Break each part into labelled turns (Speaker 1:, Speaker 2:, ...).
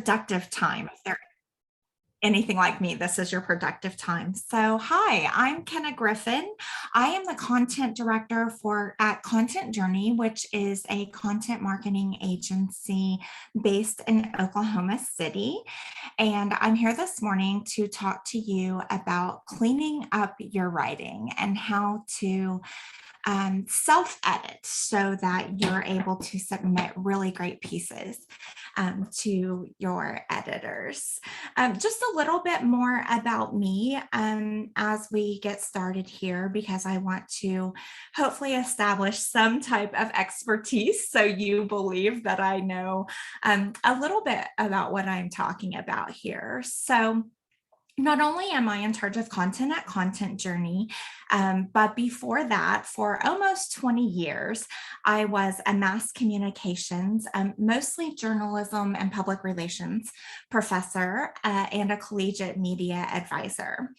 Speaker 1: productive time. If they're anything like me, this is your productive time. So, hi, I'm Kenna Griffin. I am the content director for at Content Journey, which is a content marketing agency based in Oklahoma City. And I'm here this morning to talk to you about cleaning up your writing and how to self-edit so that you're able to submit really great pieces to your editors. Just a little bit more about me as we get started here, because I want to hopefully establish some type of expertise so you believe that I know a little bit about what I'm talking about here. So not only am I in charge of content at Content Journey, but before that, for almost 20 years, I was a mass communications, mostly journalism and public relations professor, and a collegiate media advisor.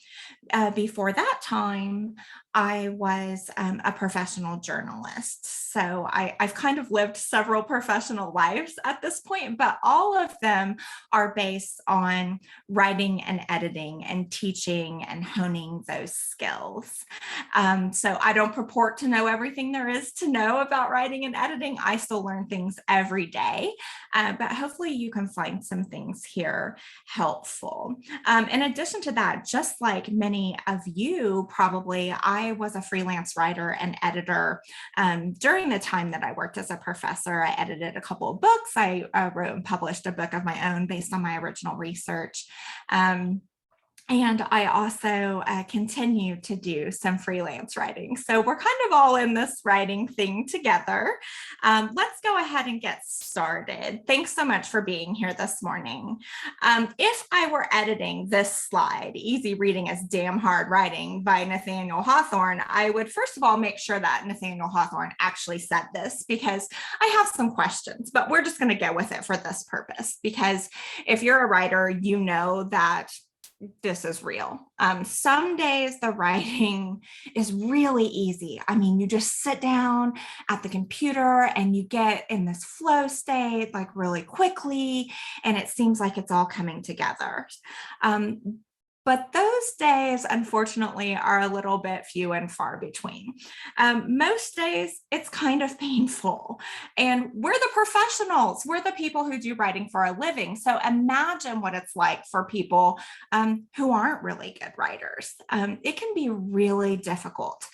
Speaker 1: Before that time, I was a professional journalist. So I've kind of lived several professional lives at this point, but all of them are based on writing and editing and teaching and honing those skills. So I don't purport to know everything there is to know about writing and editing. I still learn things every day, but hopefully you can find some things here helpful. In addition to that, just like many of you probably, I was a freelance writer and editor during the time that I worked as a professor. I edited a couple of books. I wrote and published a book of my own based on my original research. And I also continue to do some freelance writing. So we're kind of all in this writing thing together. Let's go ahead and get started. Thanks so much for being here this morning. If I were editing this slide, Easy Reading is Damn Hard Writing by Nathaniel Hawthorne, I would first of all make sure that Nathaniel Hawthorne actually said this, because I have some questions, but we're just going to go with it for this purpose. Because if you're a writer, you know that this is real. Some days the writing is really easy. I mean, you just sit down at the computer and you get in this flow state like really quickly, and it seems like it's all coming together. But those days, unfortunately, are a little bit few and far between. Most days, it's kind of painful. And we're the professionals. We're the people who do writing for a living. So imagine what it's like for people who aren't really good writers. It can be really difficult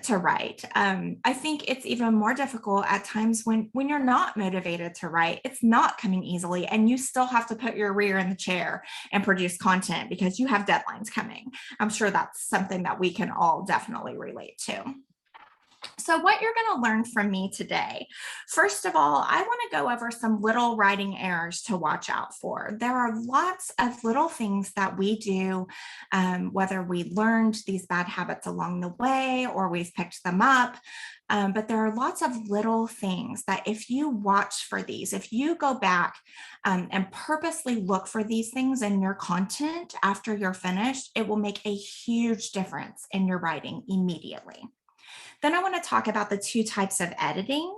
Speaker 1: to write. I think it's even more difficult at times when you're not motivated to write. It's not coming easily, and you still have to put your rear in the chair and produce content because you have deadlines coming. I'm sure that's something that we can all definitely relate to. So what you're going to learn from me today, first of all, I want to go over some little writing errors to watch out for. There are lots of little things that we do, whether we learned these bad habits along the way or we've picked them up. But there are lots of little things that if you watch for these, if you go back and purposely look for these things in your content after you're finished, it will make a huge difference in your writing immediately. Then I want to talk about the two types of editing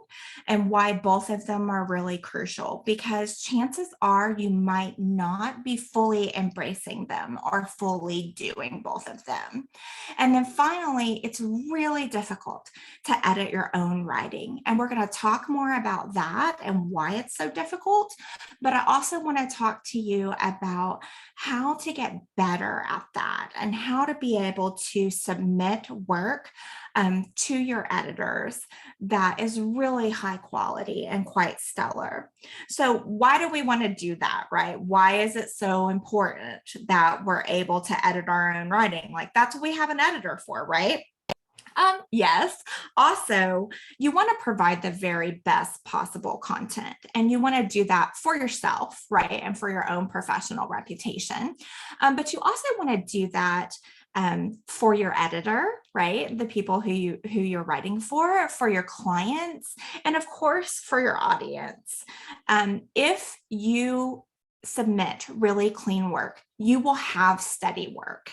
Speaker 1: and why both of them are really crucial, because chances are you might not be fully embracing them or fully doing both of them. And then finally, it's really difficult to edit your own writing. And we're going to talk more about that and why it's so difficult. But I also want to talk to you about how to get better at that and how to be able to submit work to your editors that is really high quality and quite stellar. So why do we want to do that, right? Why is it so important that we're able to edit our own writing? Like, that's what we have an editor for, right? Yes. Also, you want to provide the very best possible content, and you want to do that for yourself, right? And for your own professional reputation. But you also want to do that for your editor, right? The people who you're writing for your clients, and of course for your audience. If you submit really clean work, you will have steady work.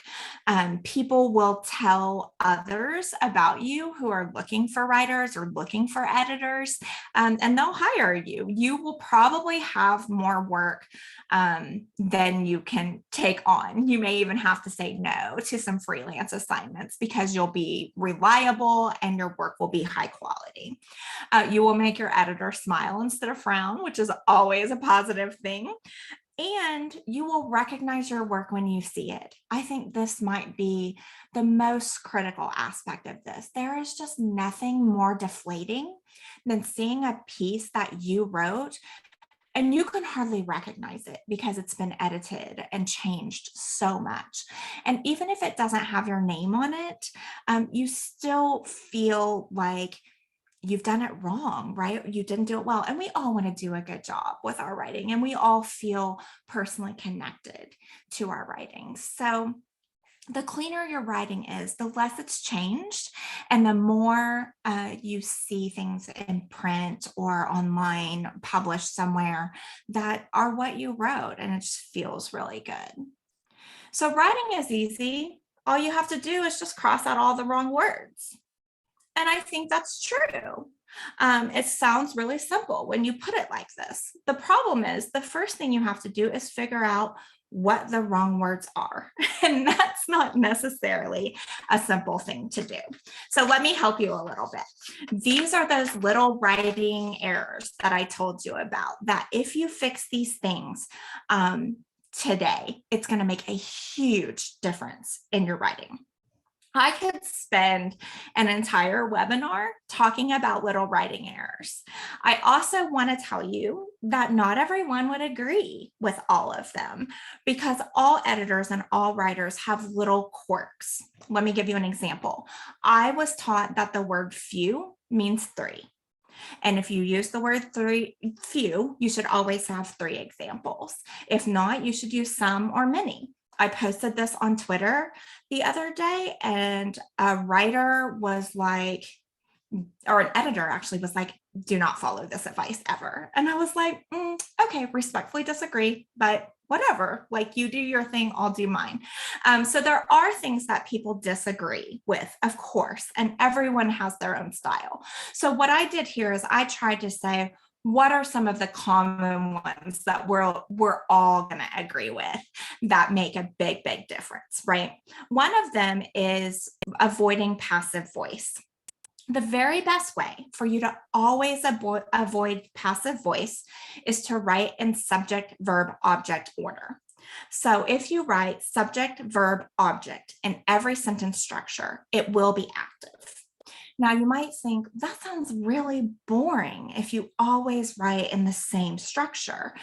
Speaker 1: People will tell others about you who are looking for writers or looking for editors, and they'll hire you. You will probably have more work than you can take on. You may even have to say no to some freelance assignments because you'll be reliable and your work will be high quality. You will make your editor smile instead of frown, which is always a positive thing. And you will recognize your work when you see it. I think this might be the most critical aspect of this. There is just nothing more deflating than seeing a piece that you wrote and you can hardly recognize it because it's been edited and changed so much. And even if it doesn't have your name on it, you still feel like you've done it wrong, right? You didn't do it well. And we all want to do a good job with our writing, and we all feel personally connected to our writing. So the cleaner your writing is, the less it's changed, and the more you see things in print or online published somewhere that are what you wrote, and it just feels really good. So writing is easy. All you have to do is just cross out all the wrong words. And I think that's true. It sounds really simple when you put it like this. The problem is the first thing you have to do is figure out what the wrong words are. And that's not necessarily a simple thing to do. So let me help you a little bit. These are those little writing errors that I told you about, that if you fix these things today, it's going to make a huge difference in your writing. I could spend an entire webinar talking about little writing errors. I also want to tell you that not everyone would agree with all of them, because all editors and all writers have little quirks. Let me give you an example. I was taught that the word few means 3. And if you use the word few, you should always have 3 examples. If not, you should use some or many. I posted this on Twitter the other day, and a writer was like, or an editor actually was like, do not follow this advice ever. And I was like, okay, respectfully disagree, but whatever, like you do your thing, I'll do mine. So there are things that people disagree with, of course, and everyone has their own style. So what I did here is I tried to say, what are some of the common ones that we're all going to agree with that make a big, big difference, right? One of them is avoiding passive voice. The very best way for you to always avoid passive voice is to write in subject, verb, object order. So if you write subject, verb, object in every sentence structure, it will be active. Now, you might think that sounds really boring if you always write in the same structure,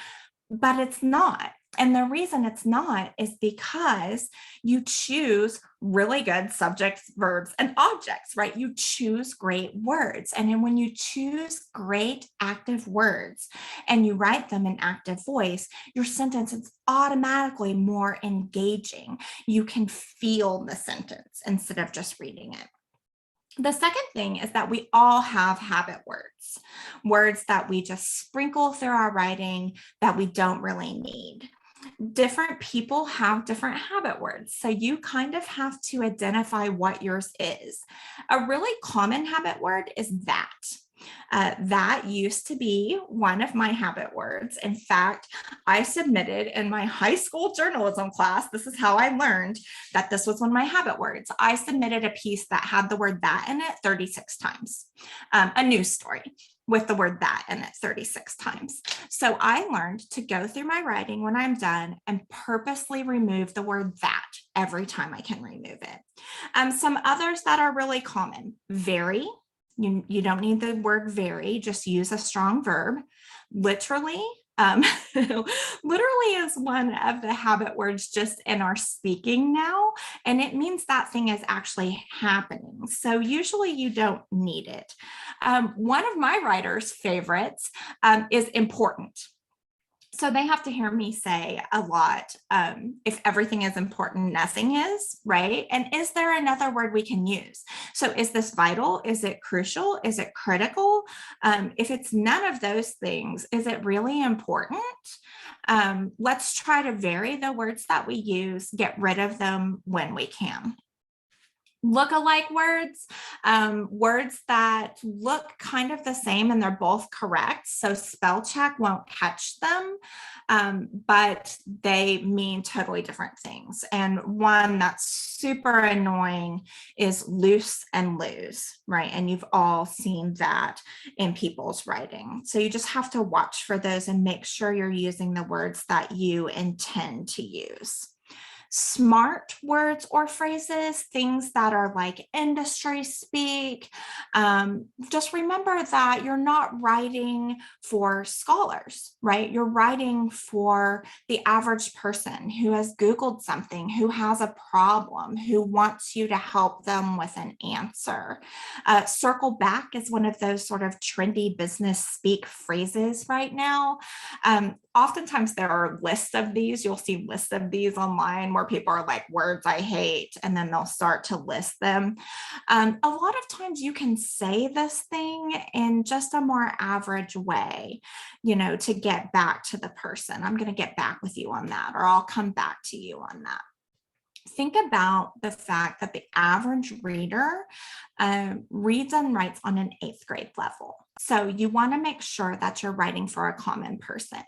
Speaker 1: but it's not. And the reason it's not is because you choose really good subjects, verbs, and objects, right? You choose great words. And then when you choose great active words and you write them in active voice, your sentence is automatically more engaging. You can feel the sentence instead of just reading it. The second thing is that we all have habit words, words that we just sprinkle through our writing that we don't really need. Different people have different habit words, so you kind of have to identify what yours is. A really common habit word is that. That used to be one of my habit words. In fact, I submitted in my high school journalism class, this is how I learned that this was one of my habit words. I submitted a piece that had the word that in it 36 times, a news story with the word that in it 36 times. So I learned to go through my writing when I'm done and purposely remove the word that every time I can remove it. Some others that are really common: very. You don't need the word very, just use a strong verb. Literally. Literally is one of the habit words just in our speaking now, and it means that thing is actually happening. So usually you don't need it. One of my writers' favorites is important. So they have to hear me say a lot, if everything is important, nothing is, right? And is there another word we can use? So is this vital? Is it crucial? Is it critical? If it's none of those things, is it really important? Let's try to vary the words that we use, get rid of them when we can. Look-alike words, words that look kind of the same and they're both correct. So spell check won't catch them, but they mean totally different things. And one that's super annoying is loose and lose, right? And you've all seen that in people's writing. So you just have to watch for those and make sure you're using the words that you intend to use. Smart words or phrases, things that are like industry speak. Just remember that you're not writing for scholars, right? You're writing for the average person who has Googled something, who has a problem, who wants you to help them with an answer. Circle back is one of those sort of trendy business speak phrases right now. Oftentimes there are lists of these. You'll see lists of these online where people are like, words I hate, and then they'll start to list them. A lot of times you can say this thing in just a more average way, to get back to the person. I'm going to get back with you on that, or I'll come back to you on that. Think about the fact that the average reader reads and writes on an 8th grade level. So you want to make sure that you're writing for a common person.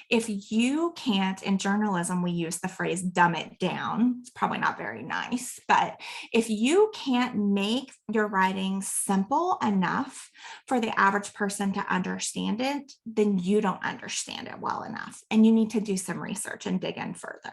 Speaker 1: If you can't, in journalism, we use the phrase dumb it down. It's probably not very nice, but if you can't make your writing simple enough for the average person to understand it, then you don't understand it well enough. And you need to do some research and dig in further.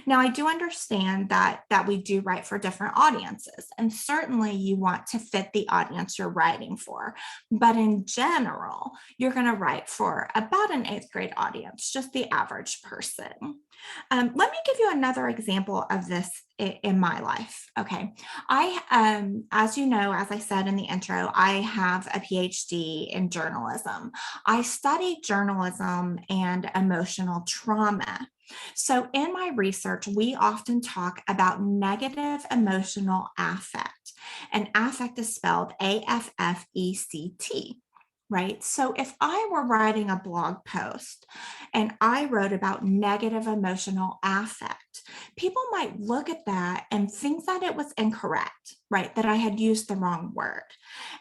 Speaker 1: Now, I do understand that we do write for different audiences, and certainly you want to fit the audience you're writing for. But in general, you're going to write for about an 8th grade audience, just the average person. Let me give you another example of this in my life. Okay. As you know, as I said in the intro, I have a PhD in journalism. I studied journalism and emotional trauma. So in my research, we often talk about negative emotional affect, and affect is spelled AFFECT. Right. So if I were writing a blog post and I wrote about negative emotional affect, people might look at that and think that it was incorrect, right? That I had used the wrong word.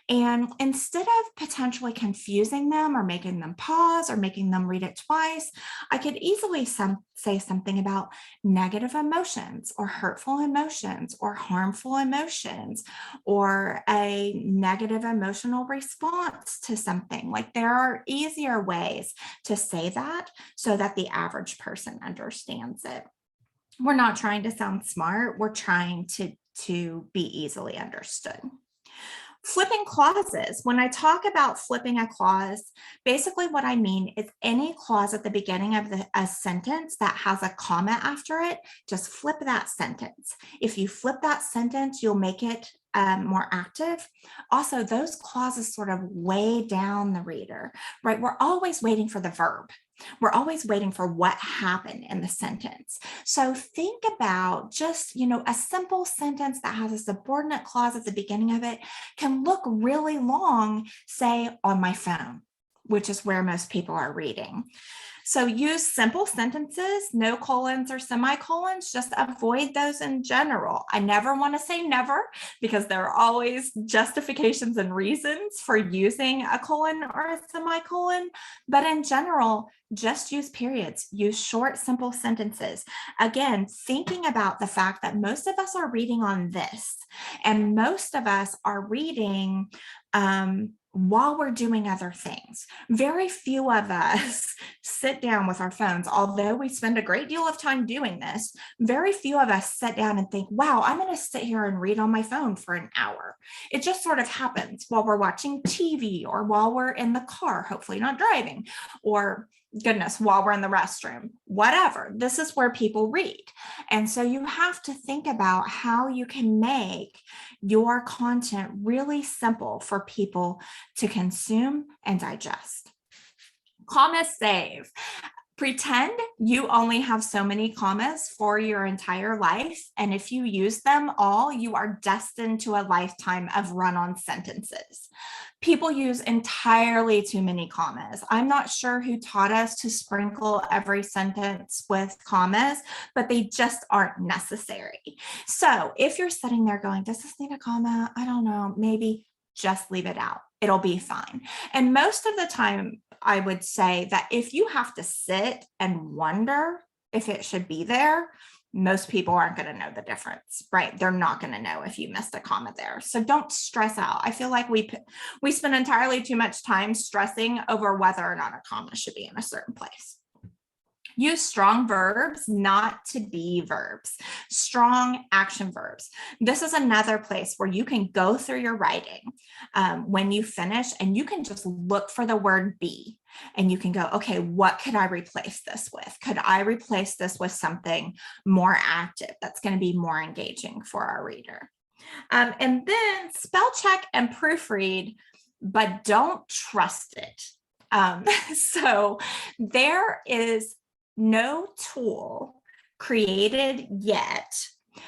Speaker 1: And instead of potentially confusing them or making them pause or making them read it twice, I could easily say something about negative emotions or hurtful emotions or harmful emotions or a negative emotional response to something. Like, there are easier ways to say that so that the average person understands it. We're not trying to sound smart. We're trying to be easily understood. Flipping clauses. When I talk about flipping a clause, basically what I mean is any clause at the beginning of a sentence that has a comma after it, just flip that sentence. If you flip that sentence, you'll make it more active. Also, those clauses sort of weigh down the reader, right? We're always waiting for the verb. We're always waiting for what happened in the sentence. So think about just, a simple sentence that has a subordinate clause at the beginning of it can look really long, say, on my phone, which is where most people are reading. So use simple sentences, no colons or semicolons, just avoid those in general. I never want to say never, because there are always justifications and reasons for using a colon or a semicolon, but in general, just use periods, use short, simple sentences. Again, thinking about the fact that most of us are reading on this, and most of us are reading while we're doing other things. Very few of us sit down with our phones, although we spend a great deal of time doing this. Very few of us sit down and think, wow, I'm going to sit here and read on my phone for an hour. It just sort of happens while we're watching TV or while we're in the car, hopefully not driving, or goodness, while we're in the restroom, whatever. This is where people read. And so you have to think about how you can make your content really simple for people to consume and digest. Comma save. Pretend you only have so many commas for your entire life. And if you use them all, you are destined to a lifetime of run-on sentences. People use entirely too many commas. I'm not sure who taught us to sprinkle every sentence with commas, but they just aren't necessary. So if you're sitting there going, does this need a comma? I don't know, maybe just leave it out. It'll be fine. And most of the time, I would say that if you have to sit and wonder if it should be there, most people aren't going to know the difference, right? They're not going to know if you missed a comma there. So don't stress out. I feel like we spend entirely too much time stressing over whether or not a comma should be in a certain place. Use strong verbs, not to be verbs. Strong action verbs. This is another place where you can go through your writing when you finish, and you can just look for the word be. And you can go, okay, what could I replace this with? Could I replace this with something more active that's going to be more engaging for our reader? And then spell check and proofread, but don't trust it. So there is no tool created yet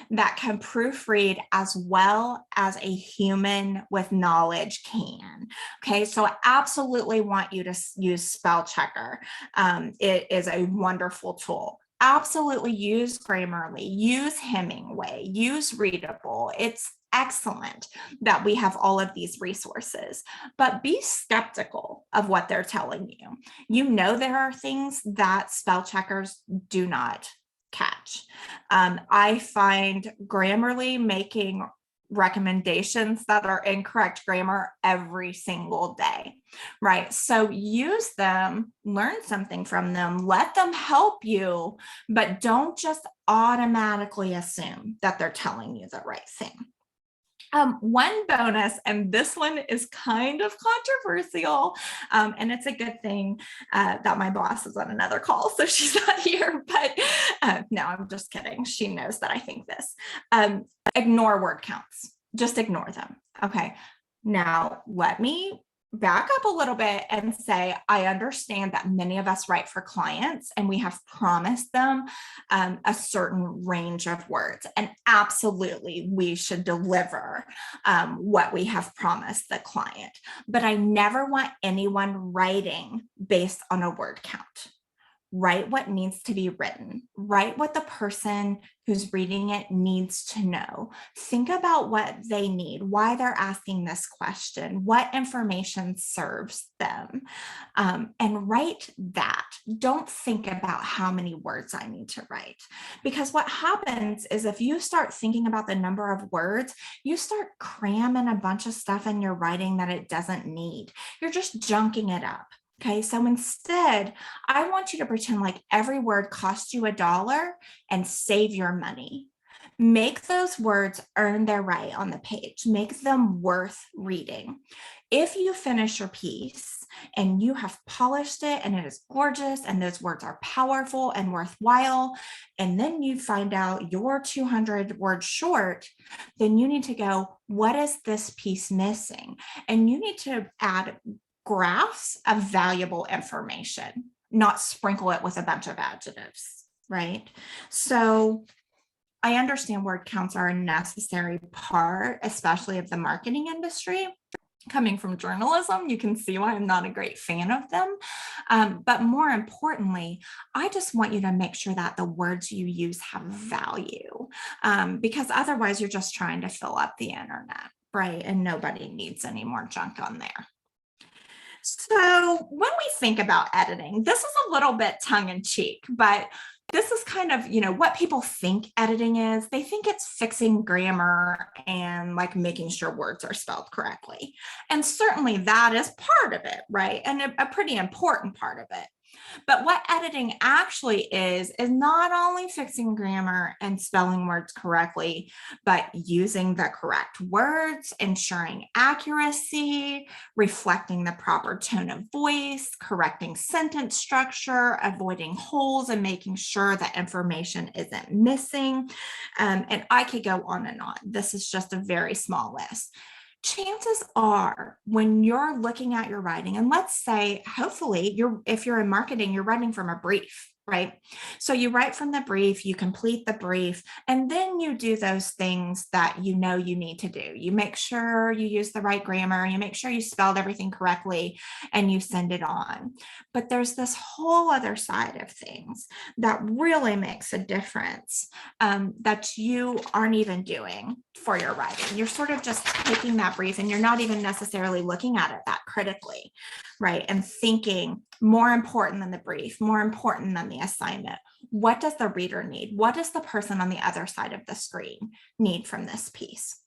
Speaker 1: that can proofread as well as a human with knowledge can. Okay, so I absolutely want you to use spell checker. It is a wonderful tool. Absolutely use Grammarly, use Hemingway, use Readable. It's excellent that we have all of these resources, but be skeptical of what they're telling you. You know, there are things that spell checkers do not catch. I find Grammarly making recommendations that are incorrect grammar every single day, right? So use them, learn something from them, let them help you, but don't just automatically assume that they're telling you the right thing. One bonus, and this one is kind of controversial, and it's a good thing that my boss is on another call, so she's not here, but no, I'm just kidding. She knows that I think this. Ignore word counts. Just ignore them. Okay. Now, let me back up a little bit and say, I understand that many of us write for clients and we have promised them a certain range of words, and absolutely we should deliver what we have promised the client. But I never want anyone writing based on a word count. Write what needs to be written. Write what the person who's reading it needs to know. Think about what they need, why they're asking this question, what information serves them, and write that. Don't think about how many words I need to write, because what happens is if you start thinking about the number of words, you start cramming a bunch of stuff in your writing that it doesn't need. You're just junking it up. Okay, so instead, I want you to pretend like every word costs you $1 and save your money. Make those words earn their right on the page. Make them worth reading. If you finish your piece and you have polished it and it is gorgeous and those words are powerful and worthwhile, and then you find out you're 200 words short, then you need to go, what is this piece missing? And you need to add graphs of valuable information, not sprinkle it with a bunch of adjectives, right? So I understand word counts are a necessary part, especially of the marketing industry. Coming from journalism, you can see why I'm not a great fan of them. But more importantly, I just want you to make sure that the words you use have value, because otherwise you're just trying to fill up the internet, right? And nobody needs any more junk on there. So when we think about editing, this is a little bit tongue-in-cheek, but this is kind of, what people think editing is. They think it's fixing grammar and like making sure words are spelled correctly. And certainly that is part of it, right? And a pretty important part of it. But what editing actually is not only fixing grammar and spelling words correctly, but using the correct words, ensuring accuracy, reflecting the proper tone of voice, correcting sentence structure, avoiding holes, and making sure that information isn't missing. And I could go on and on. This is just a very small list. Chances are when you're looking at your writing, and let's say, hopefully, if you're in marketing, you're writing from a brief, right? So you write from the brief, you complete the brief, and then you do those things that you know you need to do. You make sure you use the right grammar, you make sure you spelled everything correctly, and you send it on. But there's this whole other side of things that really makes a difference, that you aren't even doing for your writing. You're sort of just taking that brief and you're not even necessarily looking at it that critically, right? And thinking more important than the brief, more important than the assignment. What does the reader need? What does the person on the other side of the screen need from this piece?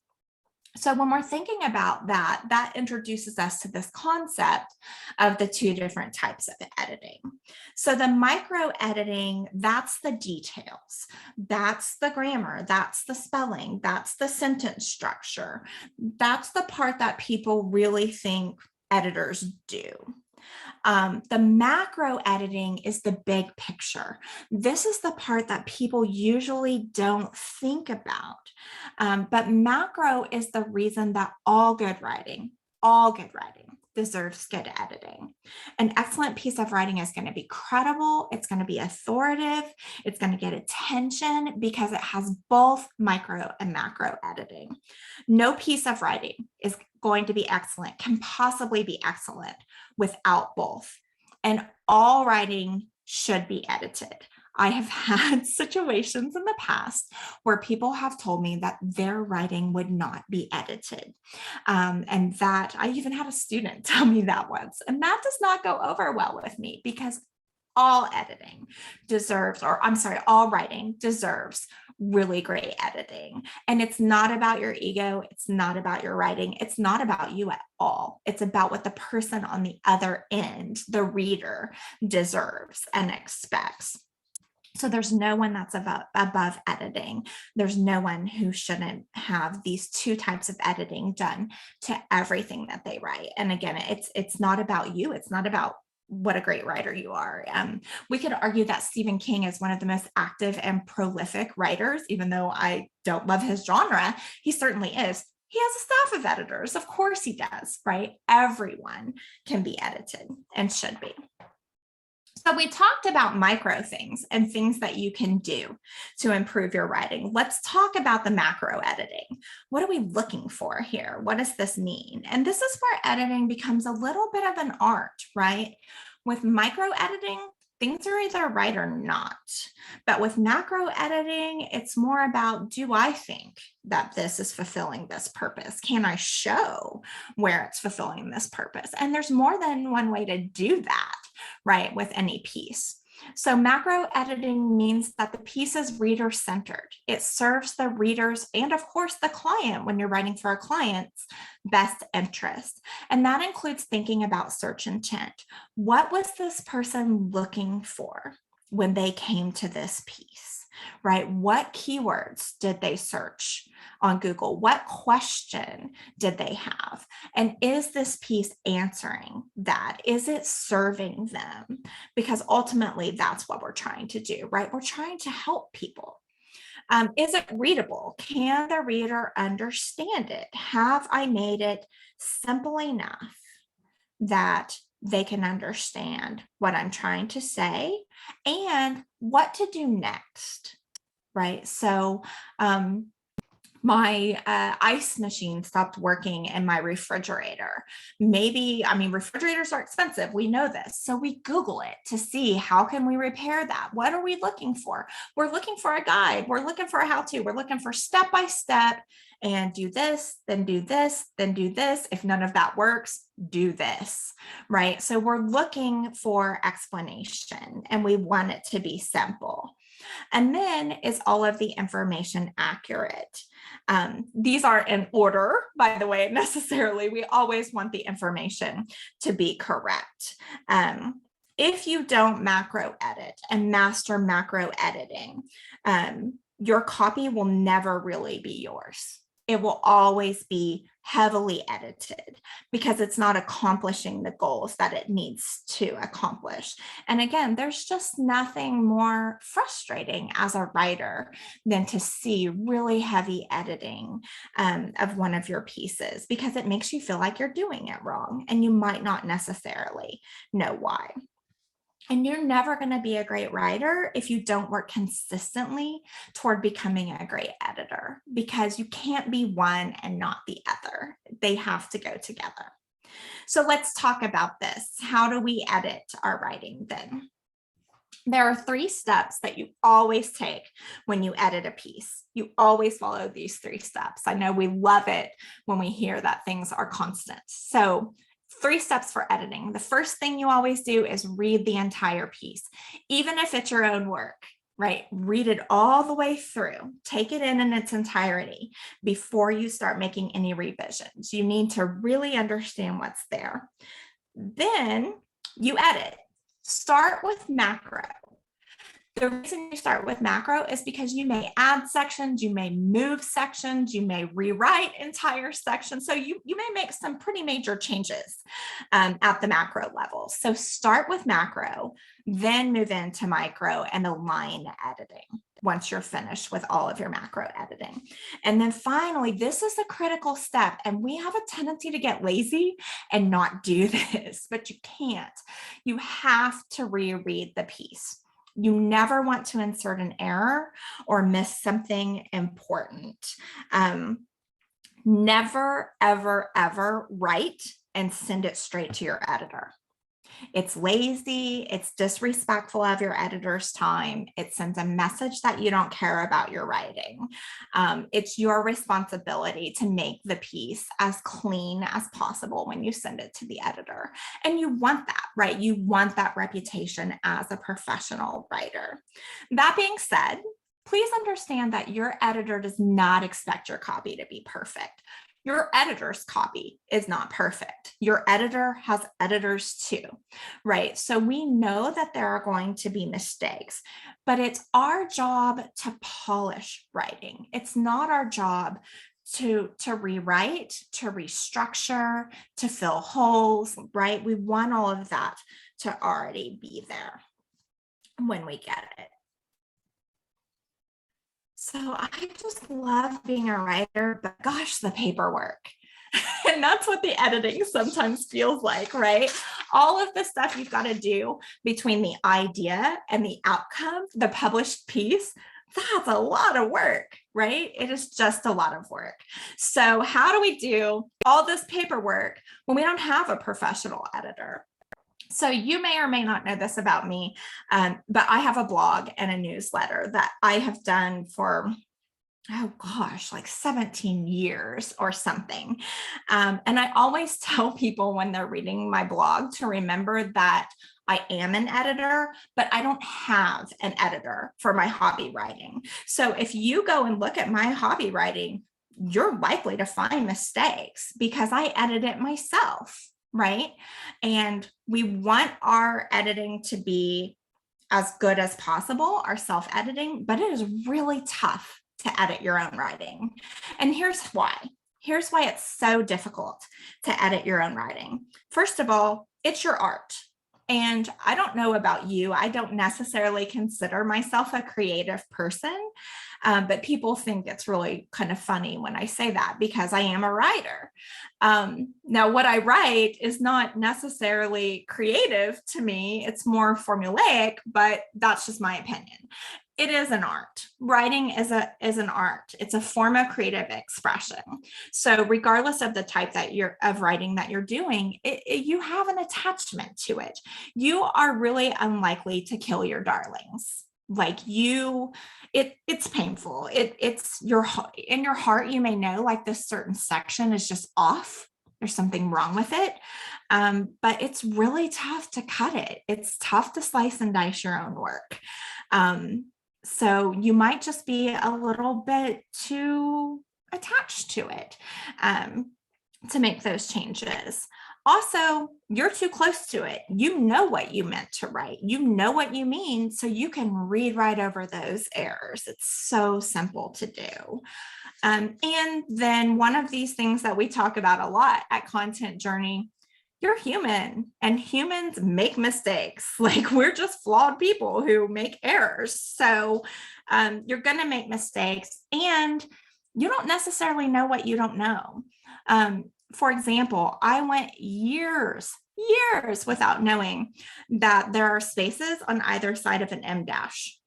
Speaker 1: So when we're thinking about that, that introduces us to this concept of the two different types of editing. So the micro editing, that's the details, that's the grammar, that's the spelling, that's the sentence structure. That's the part that people really think editors do. The macro editing is the big picture. This is the part that people usually don't think about. But macro is the reason that all good writing deserves good editing. An excellent piece of writing is going to be credible, it's going to be authoritative, it's going to get attention because it has both micro and macro editing. No piece of writing is going to be excellent, can possibly be excellent without both. And all writing should be edited. I have had situations in the past where people have told me that their writing would not be edited. And that I even had a student tell me that once. And that does not go over well with me because all editing deserves, or I'm sorry, all writing deserves really great editing. And it's not about your ego. It's not about your writing. It's not about you at all. It's about what the person on the other end, the reader, deserves and expects. So there's no one that's above editing. There's no one who shouldn't have these two types of editing done to everything that they write. And again, it's not about you. It's not about what a great writer you are. We could argue that Stephen King is one of the most active and prolific writers, even though I don't love his genre. He certainly is. He has a staff of editors. Of course he does, right? Everyone can be edited and should be. So we talked about micro things and things that you can do to improve your writing. Let's talk about the macro editing. What are we looking for here? What does this mean? And this is where editing becomes a little bit of an art, right? With micro editing, things are either right or not. But with macro editing, it's more about, do I think that this is fulfilling this purpose? Can I show where it's fulfilling this purpose? And there's more than one way to do that, right, with any piece. So macro editing means that the piece is reader-centered. It serves the readers and, of course, the client when you're writing for a client's best interest. And that includes thinking about search intent. What was this person looking for when they came to this piece, right? What keywords did they search on Google? What question did they have? And is this piece answering that? Is it serving them? Because ultimately that's what we're trying to do, right? We're trying to help people. Is it readable? Can the reader understand it? Have I made it simple enough that they can understand what I'm trying to say and what to do next, right? So my ice machine stopped working in my refrigerator. Maybe, I mean, refrigerators are expensive. We know this. So we Google it to see how can we repair that? What are we looking for? We're looking for a guide. We're looking for a how-to. We're looking for step-by-step and do this, then do this, then do this. If none of that works, do this, right? So we're looking for explanation and we want it to be simple. And then is all of the information accurate? These aren't in order, by the way, necessarily. We always want the information to be correct. If you don't macro edit and master macro editing, your copy will never really be yours. it will always be heavily edited because it's not accomplishing the goals that it needs to accomplish. And again, there's just nothing more frustrating as a writer than to see really heavy editing of one of your pieces, because it makes you feel like you're doing it wrong and you might not necessarily know why. And you're never going to be a great writer if you don't work consistently toward becoming a great editor, because you can't be one and not the other. They have to go together. So let's talk about this. How do we edit our writing then? There are 3 steps that you always take when you edit a piece. You always follow these 3 steps. I know we love it when we hear that things are constant. So 3 steps for editing. The first thing you always do is read the entire piece, even if it's your own work, right? Read it all the way through. Take it in its entirety before you start making any revisions. You need to really understand what's there. Then you edit. Start with macro. The reason you start with macro is because you may add sections, you may move sections, you may rewrite entire sections. So you may make some pretty major changes at the macro level. So start with macro, then move into micro and align editing once you're finished with all of your macro editing. And then finally, this is a critical step, and we have a tendency to get lazy and not do this, but you can't. You have to reread the piece. You never want to insert an error or miss something important. Never, ever, ever write and send it straight to your editor. It's lazy, it's disrespectful of your editor's time. It sends a message that you don't care about your writing. It's your responsibility to make the piece as clean as possible when you send it to the editor. And you want that, right? You want that reputation as a professional writer. That being said, please understand that your editor does not expect your copy to be perfect. Your editor's copy is not perfect. Your editor has editors too, right? So we know that there are going to be mistakes, but it's our job to polish writing. It's not our job to rewrite, to restructure, to fill holes, right? We want all of that to already be there when we get it. So I just love being a writer, but gosh, the paperwork. And that's what the editing sometimes feels like, right? All of the stuff you've got to do between the idea and the outcome, the published piece, that's a lot of work, right? It is just a lot of work. So how do we do all this paperwork when we don't have a professional editor? So you may or may not know this about me, but I have a blog and a newsletter that I have done for, oh gosh, like 17 years or something. And I always tell people when they're reading my blog to remember that I am an editor, but I don't have an editor for my hobby writing. So if you go and look at my hobby writing, you're likely to find mistakes because I edit it myself. Right? And we want our editing to be as good as possible, our self-editing, but it is really tough to edit your own writing. And here's why. Here's why it's so difficult to edit your own writing. First of all, it's your art. And I don't know about you, I don't necessarily consider myself a creative person, but people think it's really kind of funny when I say that because I am a writer. Now, what I write is not necessarily creative to me. It's more formulaic, but that's just my opinion. It is an art. Writing is an art. It's a form of creative expression. So regardless of the type of writing that you're doing, you have an attachment to it. You are really unlikely to kill your darlings. Like it's painful. It's in your heart, you may know like this certain section is just off. There's something wrong with it. But it's really tough to cut it. It's tough to slice and dice your own work. So you might just be a little bit too attached to it to make those changes. Also, you're too close to it. You know what you meant to write. You know what you mean, so you can read right over those errors. It's so simple to do. And then one of these things that we talk about a lot at Content Journey, you're human and humans make mistakes. Like we're just flawed people who make errors. So you're going to make mistakes and you don't necessarily know what you don't know. For example, I went years without knowing that there are spaces on either side of an M dash.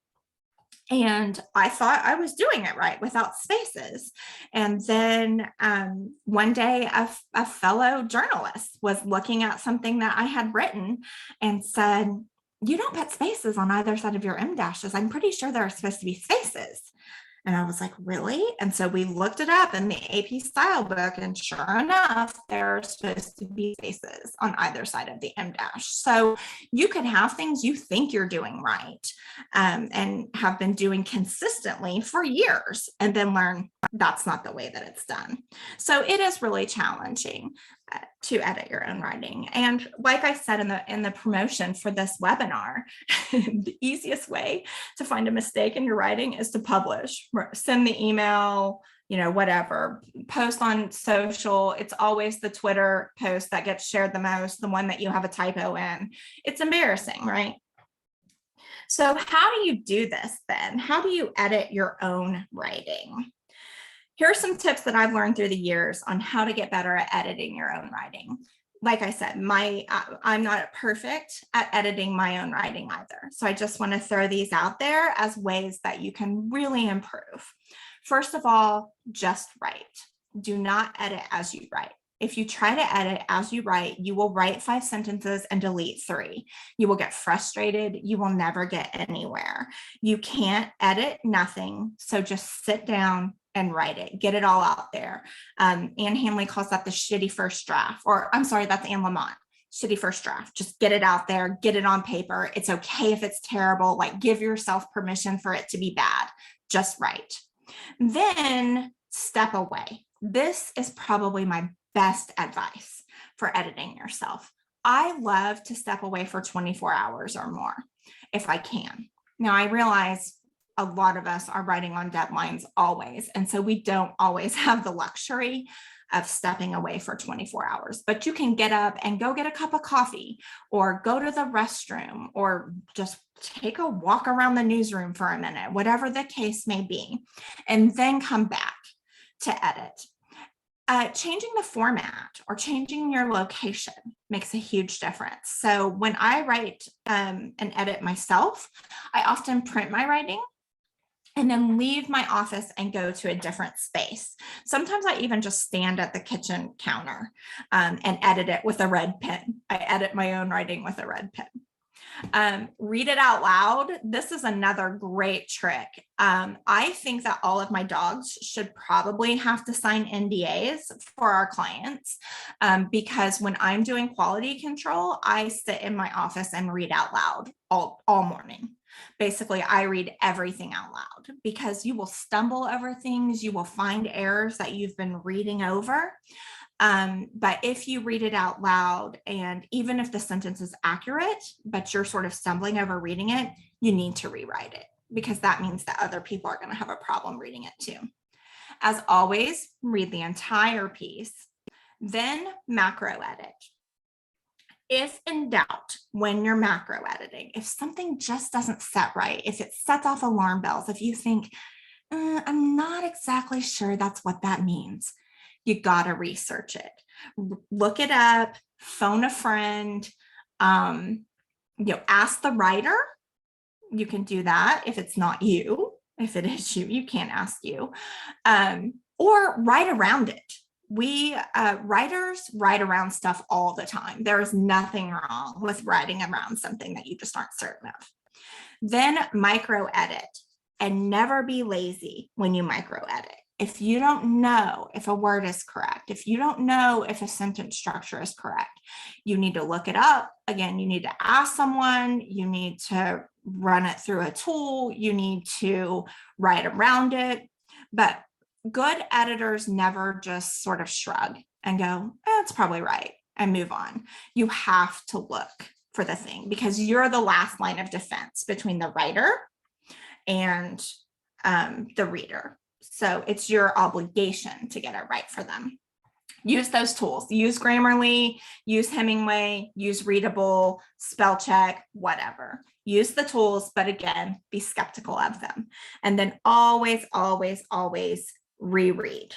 Speaker 1: And I thought I was doing it right without spaces. And then one day, a fellow journalist was looking at something that I had written and said, "You don't put spaces on either side of your M dashes. I'm pretty sure there are supposed to be spaces." And I was like, "Really?" And so we looked it up in the AP style book, and sure enough, there are supposed to be spaces on either side of the M dash. So you can have things you think you're doing right and have been doing consistently for years, and then learn that's not the way that it's done. So it is really challenging to edit your own writing. And like I said in the promotion for this webinar, the easiest way to find a mistake in your writing is to publish, send the email, whatever, post on social. It's always the Twitter post that gets shared the most, the one that you have a typo in. It's embarrassing, right? So how do you do this then? How do you edit your own writing? Here are some tips that I've learned through the years on how to get better at editing your own writing. Like I said, I'm not perfect at editing my own writing either. So I just want to throw these out there as ways that you can really improve. First of all, just write. Do not edit as you write. If you try to edit as you write, you will write 5 sentences and delete 3. You will get frustrated. You will never get anywhere. You can't edit nothing. So just sit down and write it. Get it all out there. Anne Hanley calls that the shitty first draft, or I'm sorry, that's Anne Lamott. Shitty first draft. Just get it out there, get it on paper. It's okay if it's terrible. Like, give yourself permission for it to be bad. Just write. Then step away. This is probably my best advice for editing yourself. I love to step away for 24 hours or more if I can. Now, I realize a lot of us are writing on deadlines always, and so we don't always have the luxury of stepping away for 24 hours, but you can get up and go get a cup of coffee or go to the restroom or just take a walk around the newsroom for a minute, whatever the case may be, and then come back to edit. Changing the format or changing your location makes a huge difference. So when I write and edit myself, I often print my writing and then leave my office and go to a different space. Sometimes I even just stand at the kitchen counter and edit it with a red pen. I edit my own writing with a red pen. Read it out loud. This is another great trick. I think that all of my dogs should probably have to sign NDAs for our clients because when I'm doing quality control, I sit in my office and read out loud all morning. Basically, I read everything out loud because you will stumble over things. You will find errors that you've been reading over. But if you read it out loud, and even if the sentence is accurate, but you're sort of stumbling over reading it, you need to rewrite it because that means that other people are going to have a problem reading it too. As always, read the entire piece, then macro edit. If in doubt, when you're macro editing, if something just doesn't set right, if it sets off alarm bells, if you think, I'm not exactly sure that's what that means, you got to research it. Look it up, phone a friend, ask the writer. You can do that if it's not you. If it is you, you can't ask you. Or write around it. We writers write around stuff all the time. There is nothing wrong with writing around something that you just aren't certain of. Then micro edit, and never be lazy when you micro edit. If you don't know if a word is correct, if you don't know if a sentence structure is correct, you need to look it up. Again, you need to ask someone, you need to run it through a tool, you need to write around it. But good editors never just sort of shrug and go, it's probably right. and move on. You have to look for the thing because you're the last line of defense between the writer and the reader. So it's your obligation to get it right for them. Use those tools. Use Grammarly, use Hemingway, use Readable, spell check, whatever. Use the tools, but again, be skeptical of them. And then always, always, always reread.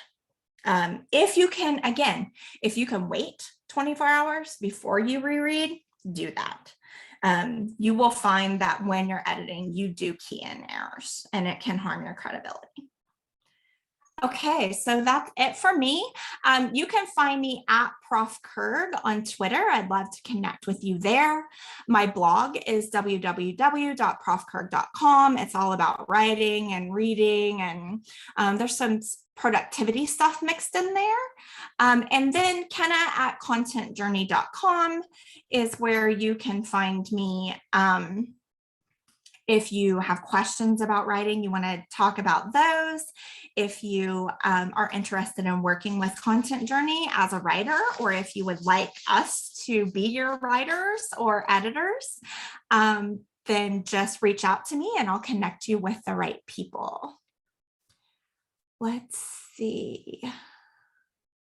Speaker 1: If you can, again, if you can wait 24 hours before you reread, do that. You will find that when you're editing, you do key in errors and it can harm your credibility. Okay, so that's it for me. You can find me at Prof. Kurg on Twitter. I'd love to connect with you there. My blog is www.profkurg.com. It's all about writing and reading, and there's some productivity stuff mixed in there. And then Kenna at contentjourney.com is where you can find me. If you have questions about writing, you want to talk about those. If you are interested in working with Content Journey as a writer, or if you would like us to be your writers or editors, then just reach out to me and I'll connect you with the right people. Let's see.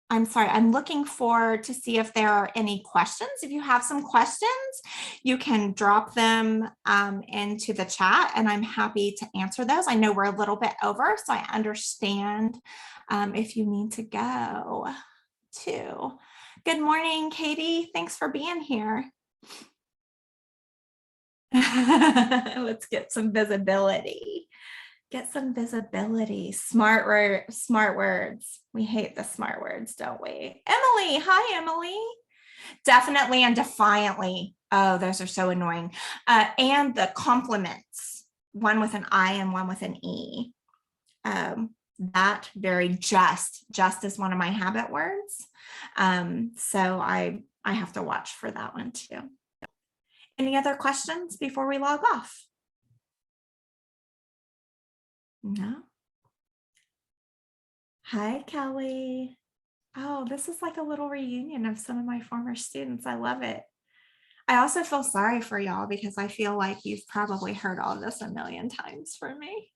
Speaker 1: I'm sorry, I'm looking to see if there are any questions. If you have some questions, you can drop them into the chat and I'm happy to answer those. I know we're a little bit over, so I understand if you need to go too. Good morning, Katie. Thanks for being here. Let's get some visibility. Get some visibility. Smart words. We hate the smart words, don't we? Emily, hi, Emily. Definitely and defiantly. Oh, those are so annoying. And the compliments, one with an I and one with an E. That very just is one of my habit words. So I have to watch for that one too. Any other questions before we log off? No. Hi, Kelly. Oh, this is like a little reunion of some of my former students. I love it. I also feel sorry for y'all because I feel like you've probably heard all of this a million times from me.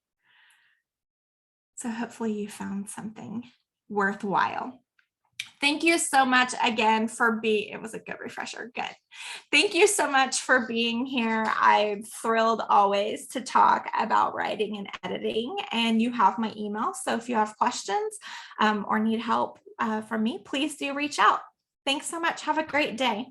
Speaker 1: So hopefully you found something worthwhile. Thank you so much again for it was a good refresher. Good. Thank you so much for being here. I'm thrilled always to talk about writing and editing, and you have my email. So if you have questions or need help from me, please do reach out. Thanks so much. Have a great day.